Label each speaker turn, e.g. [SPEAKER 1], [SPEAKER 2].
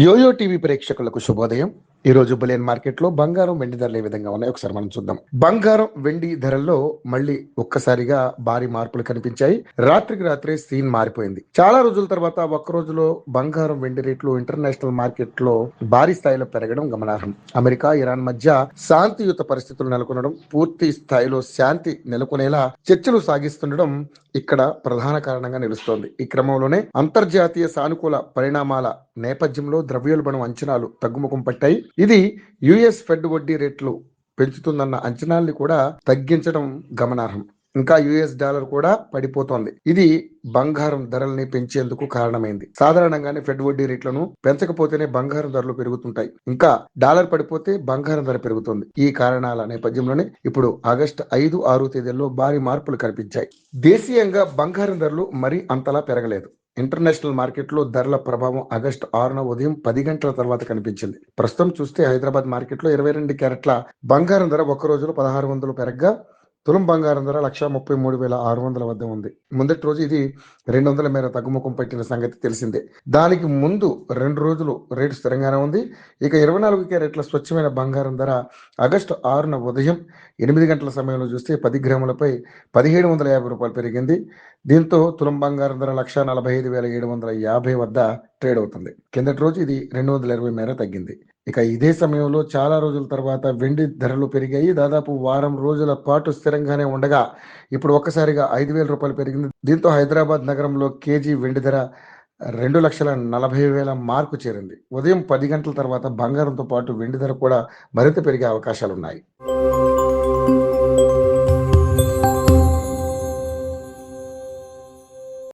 [SPEAKER 1] Yo-yo TV ప్రేక్షకులకు శుభోదయం. ఈ రోజు బులియన్ మార్కెట్ లో బంగారం వెండి ధరలు ఏ విధంగా ఉన్నాయి ఒకసారి మనం చూద్దాం. బంగారం వెండి ధరల్లో మళ్ళీ ఒక్కసారిగా భారీ మార్పులు కనిపించాయి. రాత్రికి రాత్రే సీన్ మారిపోయింది. చాలా రోజుల తర్వాత ఒక్క రోజులో బంగారం వెండి రేట్లు ఇంటర్నేషనల్ మార్కెట్ లో భారీ స్థాయిలో పెరగడం గమనార్హం. అమెరికా ఇరాన్ మధ్య శాంతియుత పరిస్థితులు నెలకొనడం, పూర్తి స్థాయిలో శాంతి నెలకొనేలా చర్చలు సాగిస్తుండడం ఇక్కడ ప్రధాన కారణంగా నిలుస్తోంది. ఈ క్రమంలోనే అంతర్జాతీయ సానుకూల పరిణామాల నేపథ్యంలో ద్రవ్యోల్బణం అంచనాలు తగ్గుముఖం పట్టాయి. ఇది యుఎస్ ఫెడ్ వడ్డీ రేట్లు పెంచుతుందన్న అంచనాల్ని కూడా తగ్గించడం గమనార్హం. ఇంకా యుఎస్ డాలర్ కూడా పడిపోతోంది. ఇది బంగారం ధరల్ని పెంచేందుకు కారణమైంది. సాధారణంగానే ఫెడ్ వడ్డీ రేట్లను పెంచకపోతేనే బంగారం ధరలు పెరుగుతుంటాయి. ఇంకా డాలర్ పడిపోతే బంగారం ధర పెరుగుతుంది. ఈ కారణాల నేపథ్యంలోనే ఇప్పుడు ఆగస్టు 5, 6 తేదీల్లో భారీ మార్పులు కనిపించాయి. దేశీయంగా బంగారం ధరలు మరీ అంతలా పెరగలేదు. ఇంటర్నేషనల్ మార్కెట్లో ధరల ప్రభావం ఆగస్టు 6న ఉదయం 10 గంటల తర్వాత కనిపించింది. ప్రస్తుతం చూస్తే హైదరాబాద్ మార్కెట్లో 22 క్యారెట్ల బంగారం ధర ఒక్క రోజులో 1600 పెరగ్గా తులం బంగారం ధర 1,33,600 వద్ద ఉంది. మొదటి రోజు ఇది 200 మేర తగ్గుముఖం పట్టిన సంగతి తెలిసిందే. దానికి ముందు 2 రోజులు రేటు స్థిరంగానే ఉంది. ఇక 24 క్యారెట్ల స్వచ్ఛమైన బంగారం ధర ఆగస్టు 6న ఉదయం 8 గంటల సమయంలో చూస్తే 10 గ్రాములపై 1,750 రూపాయలు పెరిగింది. దీంతో తులం బంగారం ధర 1,45,750 వద్ద ట్రేడ్ అవుతుంది. కిందటి రోజు ఇది 220 మేర తగ్గింది. ఇక ఇదే సమయంలో చాలా రోజుల తర్వాత వెండి ధరలు పెరిగాయి. దాదాపు వారం రోజుల పాటు స్థిరంగానే ఉండగా ఇప్పుడు ఒక్కసారిగా 5,000 రూపాయలు పెరిగింది. దీంతో హైదరాబాద్ నగరంలో కేజీ వెండి ధర 2,40,000 మార్కు చేరింది. ఉదయం 10 గంటల తర్వాత బంగారంతో పాటు వెండి ధర కూడా మరింత పెరిగే అవకాశాలున్నాయి.